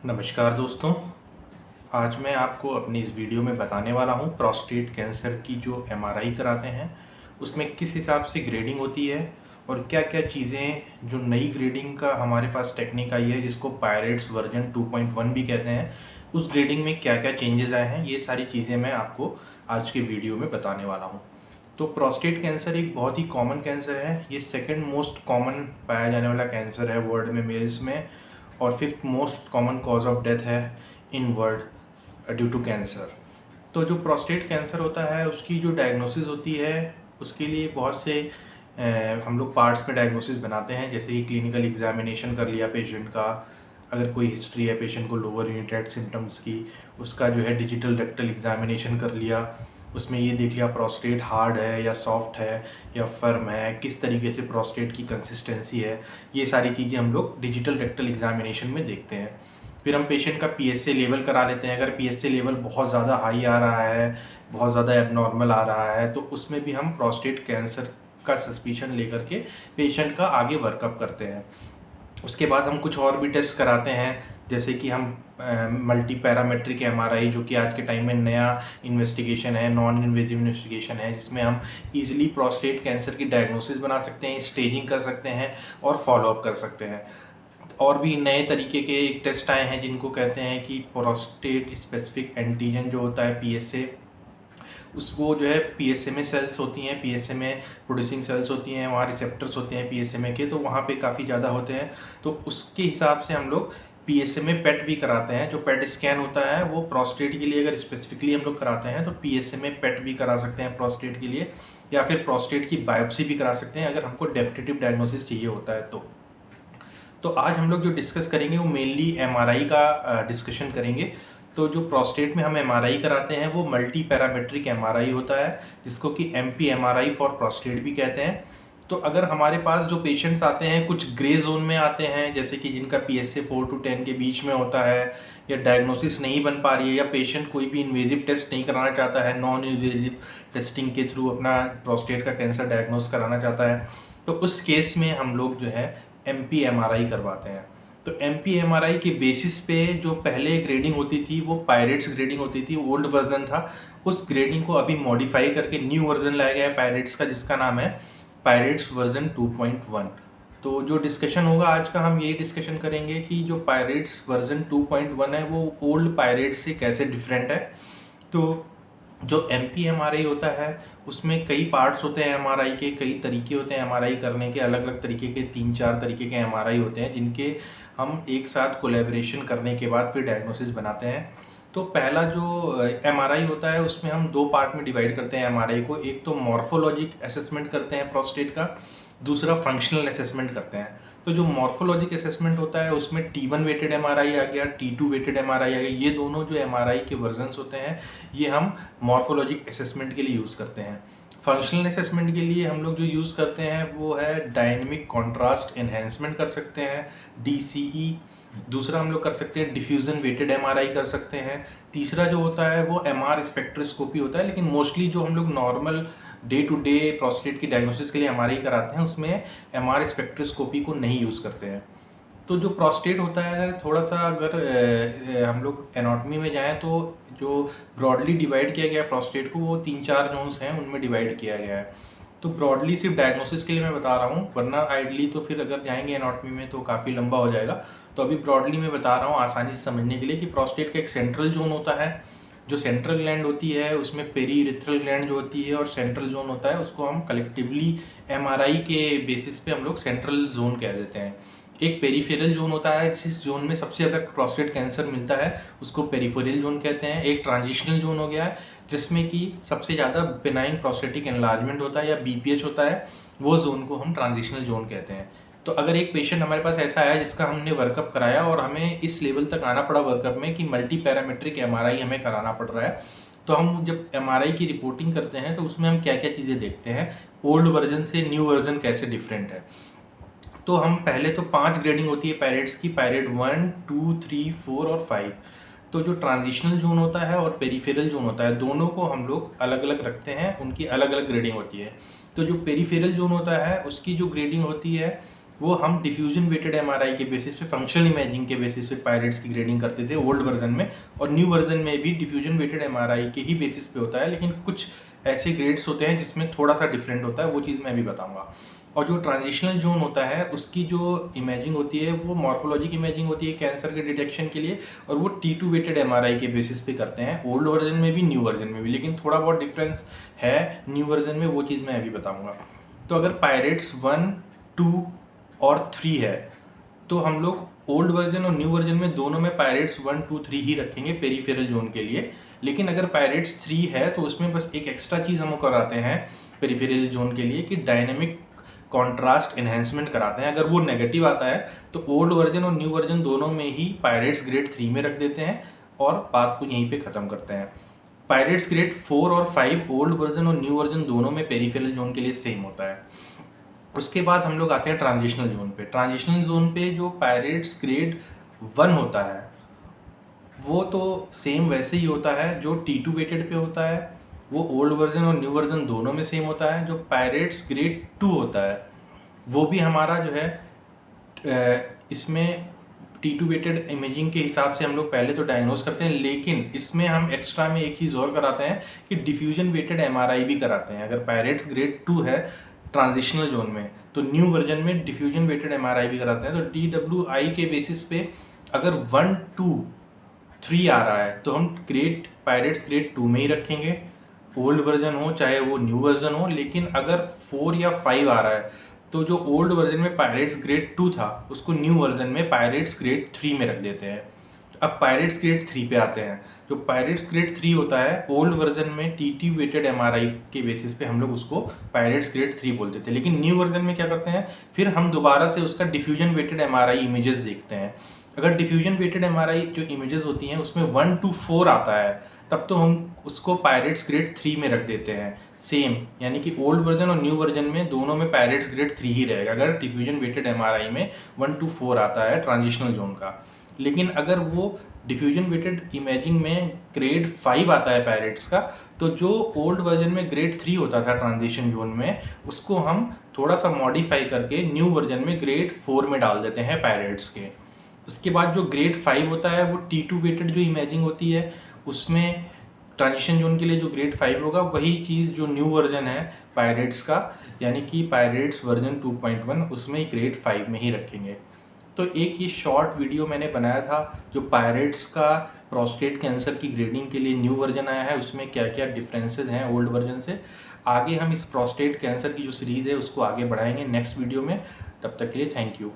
नमस्कार दोस्तों। आज मैं आपको अपनी इस वीडियो में बताने वाला हूँ प्रोस्टेट कैंसर की जो एमआरआई कराते हैं उसमें किस हिसाब से ग्रेडिंग होती है और क्या क्या चीज़ें जो नई ग्रेडिंग का हमारे पास टेक्निक आई है जिसको पायरेट्स वर्जन 2.1 भी कहते हैं, उस ग्रेडिंग में क्या क्या चेंजेस आए हैं, ये सारी चीज़ें मैं आपको आज के वीडियो में बताने वाला हूँ। तो प्रोस्टेट कैंसर एक बहुत ही कॉमन कैंसर है। ये सेकेंड मोस्ट कॉमन पाया जाने वाला कैंसर है वर्ल्ड में मेल्स में, और fifth most common cause of death है in world due to cancer. तो जो प्रोस्टेट कैंसर होता है उसकी जो डायग्नोसिस होती है उसके लिए बहुत से हम लोग पार्ट्स में डायग्नोसिस बनाते हैं, जैसे कि क्लिनिकल एग्जामिनेशन कर लिया पेशेंट का, अगर कोई हिस्ट्री है पेशेंट को लोअर यूनिट सिम्टम्स की, उसका जो है डिजिटल रेक्टल एग्जामिनेशन कर लिया, उसमें ये देख लिया प्रोस्टेट हार्ड है या सॉफ्ट है या फर्म है, किस तरीके से प्रोस्टेट की कंसिस्टेंसी है, ये सारी चीज़ें हम लोग डिजिटल रेक्टल एग्जामिनेशन में देखते हैं। फिर हम पेशेंट का पीएसए लेवल करा लेते हैं। अगर पीएसए लेवल बहुत ज़्यादा हाई आ रहा है, बहुत ज़्यादा एबनॉर्मल आ रहा है, तो उसमें भी हम प्रोस्टेट कैंसर का सस्पिशन लेकर के पेशेंट का आगे वर्कअप करते हैं। उसके बाद हम कुछ और भी टेस्ट कराते हैं, जैसे कि हम मल्टी पैरामेट्रिक एमआरआई, जो कि आज के टाइम में नया इन्वेस्टिगेशन है, नॉन इन्वेजिव इन्वेस्टिगेशन है, जिसमें हम इजीली प्रोस्टेट कैंसर की डायग्नोसिस बना सकते हैं, स्टेजिंग कर सकते हैं और फॉलोअप कर सकते हैं। और भी नए तरीके के एक टेस्ट आए हैं जिनको कहते हैं कि प्रोस्टेट स्पेसिफिक एंटीजन जो होता है पीएसए, उसको जो है पीएसए में सेल्स होती हैं, पीएसए में प्रोड्यूसिंग सेल्स होती हैं, वहाँ रिसेप्टर्स होते हैं पीएसए में के, तो वहाँ पे काफ़ी ज़्यादा होते हैं। तो उसके हिसाब से हम लोग पीएसए में पेट भी कराते हैं। जो पेट स्कैन होता है वो प्रोस्टेट के लिए अगर स्पेसिफिकली हम लोग कराते हैं तो पीएसए में पेट भी करा सकते हैं प्रोस्टेट के लिए, या फिर प्रोस्टेट की बायोप्सी भी करा सकते हैं अगर हमको डेफिनेटिव डायग्नोसिस चाहिए होता है तो आज हम लोग जो डिस्कस करेंगे वो मेनली एमआरआई का डिस्कशन करेंगे। तो जो प्रोस्टेट में हम एमआरआई कराते हैं वो मल्टी पैरामेट्रिक एमआरआई होता है, जिसको कि एमपी एमआरआई फॉर प्रोस्टेट भी कहते हैं। तो अगर हमारे पास जो पेशेंट्स आते हैं कुछ ग्रे जोन में आते हैं, जैसे कि जिनका पीएसए 4 to 10 के बीच में होता है, या डायग्नोसिस नहीं बन पा रही है, या पेशेंट कोई भी इन्वेजिव टेस्ट नहीं कराना चाहता है, नॉन इन्वेजिव टेस्टिंग के थ्रू अपना प्रोस्टेट का कैंसर डायग्नोस कराना चाहता है, तो उस केस में हम लोग जो है एमपी एमआरआई करवाते हैं। तो एमपी एमआरआई के बेसिस पे जो पहले ग्रेडिंग होती थी वो पायरेट्स ग्रेडिंग होती थी, ओल्ड वर्जन था। उस ग्रेडिंग को अभी मॉडिफाई करके न्यू वर्जन लाया गया है पायरेट्स का, जिसका नाम है पायरेट्स वर्जन 2.1। तो जो डिस्कशन होगा आज का, हम यही डिस्कशन करेंगे कि जो पायरेट्स वर्जन 2.1 है वो ओल्ड पायरेट्स से कैसे डिफरेंट है। तो जो एमपी एमआरआई होता है उसमें कई पार्ट्स होते हैं एमआरआई के, कई तरीके होते हैं एमआरआई करने के, अलग अलग तरीके के 3-4 तरीके के एमआरआई होते हैं जिनके हम एक साथ कोलैबोरेशन करने के बाद फिर डायग्नोसिस बनाते हैं। तो पहला जो एमआरआई होता है उसमें हम 2 पार्ट में डिवाइड करते हैं एमआरआई को। एक तो मॉर्फोलॉजिक असेसमेंट करते हैं प्रोस्टेट का, दूसरा फंक्शनल असेसमेंट करते हैं। तो जो मॉर्फोलॉजिक असेसमेंट होता है उसमें T1 वेटेड एमआरआई आ गया, T2 वेटेड एमआरआई आ गया। ये दोनों जो एमआरआई के वर्जन्स होते हैं ये हम मॉर्फोलॉजिक असेसमेंट के लिए यूज़ करते हैं। फंक्शनल असेसमेंट के लिए हम लोग जो यूज़ करते हैं वो है डायनेमिक कॉन्ट्रास्ट एनहेंसमेंट कर सकते हैं, DCE। दूसरा हम लोग कर सकते हैं डिफ्यूजन वेटेड एमआरआई कर सकते हैं। तीसरा जो होता है वो MR स्पेक्ट्रोस्कोपी होता है, लेकिन मोस्टली जो हम लोग normal day to day prostate की डायग्नोसिस के लिए एमआरआई कराते हैं उसमें MR स्पेक्ट्रोस्कोपी को नहीं यूज़ करते हैं। तो जो प्रोस्टेट होता है थोड़ा सा, अगर हम लोग एनाटॉमी में जाएं तो जो ब्रॉडली डिवाइड किया गया है प्रोस्टेट को वो 3-4 जोन्स हैं उनमें डिवाइड किया गया है। तो ब्रॉडली सिर्फ डायग्नोसिस के लिए मैं बता रहा हूँ, वरना आइडली तो फिर अगर जाएंगे एनाटॉमी में तो काफ़ी लंबा हो जाएगा। तो अभी ब्रॉडली मैं बता रहा हूँ आसानी से समझने के लिए कि प्रोस्टेट का एक सेंट्रल जोन होता है, जो सेंट्रल ग्लैंड होती है उसमें पेरीयूरेथ्रल ग्लैंड जो होती है, और सेंट्रल जोन होता है उसको हम कलेक्टिवली एमआरआई के बेसिस पे हम लोग सेंट्रल जोन कह देते हैं। एक पेरिफेरल जोन होता है, जिस जोन में सबसे ज़्यादा प्रोस्टेट कैंसर मिलता है उसको पेरिफेरल जोन कहते हैं। एक ट्रांजिशनल जोन हो गया है जिसमें कि सबसे ज़्यादा बिनाइन प्रोस्टेटिक एनलार्जमेंट होता है या BPH होता है, वो जोन को हम ट्रांजिशनल जोन कहते हैं। तो अगर एक पेशेंट हमारे पास ऐसा आया जिसका हमने वर्कअप कराया और हमें इस लेवल तक आना पड़ा वर्कअप में कि मल्टी पैरामेट्रिक एमआरआई हमें कराना पड़ रहा है, तो हम जब एमआरआई की रिपोर्टिंग करते हैं तो उसमें हम क्या क्या चीज़ें देखते हैं, ओल्ड वर्जन से न्यू वर्जन कैसे डिफरेंट है। तो हम पहले तो 5 ग्रेडिंग होती है पायरेट्स की, पायरेट 1, 2, 3, 4 और 5। तो जो ट्रांजिशनल जोन होता है और पेरिफेरल जोन होता है दोनों को हम लोग अलग अलग रखते हैं, उनकी अलग अलग ग्रेडिंग होती है। तो जो पेरिफेरल जोन होता है उसकी जो ग्रेडिंग होती है वो हम डिफ्यूजन वेटेड एमआरआई के बेसिस पे, फंक्शनल इमेजिंग के बेसिस पे पायरेट्स की ग्रेडिंग करते थे ओल्ड वर्जन में, और न्यू वर्जन में भी डिफ्यूजन वेटेड एमआरआई के ही बेसिस पे होता है, लेकिन कुछ ऐसे ग्रेड्स होते हैं जिसमें थोड़ा सा डिफरेंट होता है, वो चीज़ मैं अभी बताऊंगा। और जो ट्रांजिशनल जोन होता है उसकी जो इमेजिंग होती है वो मॉर्फोलॉजिक इमेजिंग होती है कैंसर के डिटेक्शन के लिए, और वो T2 वेटेड एमआरआई के बेसिस पे करते हैं ओल्ड वर्जन में भी न्यू वर्जन में भी, लेकिन थोड़ा बहुत डिफरेंस है न्यू वर्जन में, वो चीज़ मैं अभी बताऊंगा। तो अगर पायरेट्स 1, 2 और 3 है तो हम लोग ओल्ड वर्जन और न्यू वर्जन में दोनों में पायरेट्स 1, 2, 3 ही रखेंगे पेरीफेरल जोन के लिए। लेकिन अगर पायरेट्स 3 है तो उसमें बस एक एक्स्ट्रा चीज़ हम कराते हैं पेरीफेरल जोन के लिए कि डायनेमिक कॉन्ट्रास्ट एनहेंसमेंट कराते हैं। अगर वो नेगेटिव आता है तो ओल्ड वर्जन और न्यू वर्जन दोनों में ही पायरेट्स ग्रेड 3 में रख देते हैं और बात को यहीं पे ख़त्म करते हैं। पायरेट्स ग्रेड 4 और 5 ओल्ड वर्जन और न्यू वर्जन दोनों में पेरीफेरल जोन के लिए सेम होता है। उसके बाद हम लोग आते हैं ट्रांजिशनल जोन पे। ट्रांजिशनल जोन पे जो पायरेट्स ग्रेड 1 होता है वो तो सेम वैसे ही होता है जो T2 वेटेड पे होता है, वो ओल्ड वर्जन और न्यू वर्जन दोनों में सेम होता है। जो पायरेट्स ग्रेड 2 होता है वो भी हमारा जो है इसमें T2 वेटेड इमेजिंग के हिसाब से हम लोग पहले तो डायग्नोस करते हैं, लेकिन इसमें हम एक्स्ट्रा में एक चीज़ और कराते हैं कि डिफ्यूजन वेटेड एमआरआई भी कराते हैं। अगर पायरेट्स ग्रेड 2 है ट्रांजिशनल जोन में तो न्यू वर्जन में डिफ्यूजन वेटेड एमआरआई भी कराते हैं। तो DWI के बेसिस पे अगर 1, 2, 3 आ रहा है तो हम पायरेट्स ग्रेड 2 में ही रखेंगे, ओल्ड वर्जन हो चाहे वो न्यू वर्जन हो। लेकिन अगर 4 या 5 आ रहा है तो जो ओल्ड वर्जन में पायरेट्स ग्रेड 2 था उसको न्यू वर्जन में पायरेट्स ग्रेड 3 में रख देते हैं। अब पायरेट्स ग्रेड 3 पे आते हैं। जो पायरेट्स ग्रेड 3 होता है ओल्ड वर्जन में TT वेटेड एमआरआई के बेसिस पे हम लोग उसको पायरेट्स ग्रेड 3 बोलते थे, लेकिन न्यू वर्जन में क्या करते हैं फिर हम दोबारा से उसका डिफ्यूजन वेटेड एमआरआई इमेजेस देखते हैं। अगर डिफ्यूजन वेटेड एमआरआई जो इमेजेस होती हैं उसमें 1 to 4 आता है तब तो हम उसको पायरेट्स ग्रेड 3 में रख देते हैं सेम, यानी कि ओल्ड वर्जन और न्यू वर्जन में दोनों में पायरेट्स ग्रेड 3 ही रहेगा अगर डिफ्यूजन वेटेड एमआरआई में 1 to 4 आता है ट्रांजिशनल जोन का। लेकिन अगर वो डिफ्यूजन वेटेड इमेजिंग में ग्रेड 5 आता है पायरेट्स का तो जो ओल्ड वर्जन में ग्रेड 3 होता था ट्रांजिशन जोन में उसको हम थोड़ा सा मॉडिफाई करके न्यू वर्जन में ग्रेड 4 में डाल देते हैं पायरेट्स के। उसके बाद जो ग्रेड 5 होता है वो T2 वेटेड जो इमेजिंग होती है उसमें ट्रांजिशन जोन के लिए जो ग्रेड 5 होगा वही चीज़ जो न्यू वर्जन है पायरेट्स का, यानी कि पायरेट्स वर्जन 2.1 उसमें ग्रेड 5 में ही रखेंगे। तो एक ये शॉर्ट वीडियो मैंने बनाया था जो पायरेट्स का प्रोस्टेट कैंसर की ग्रेडिंग के लिए न्यू वर्जन आया है उसमें क्या क्या डिफरेंसेस हैं ओल्ड वर्जन से। आगे हम इस प्रोस्टेट कैंसर की जो सीरीज़ है उसको आगे बढ़ाएंगे नेक्स्ट वीडियो में। तब तक के लिए थैंक यू।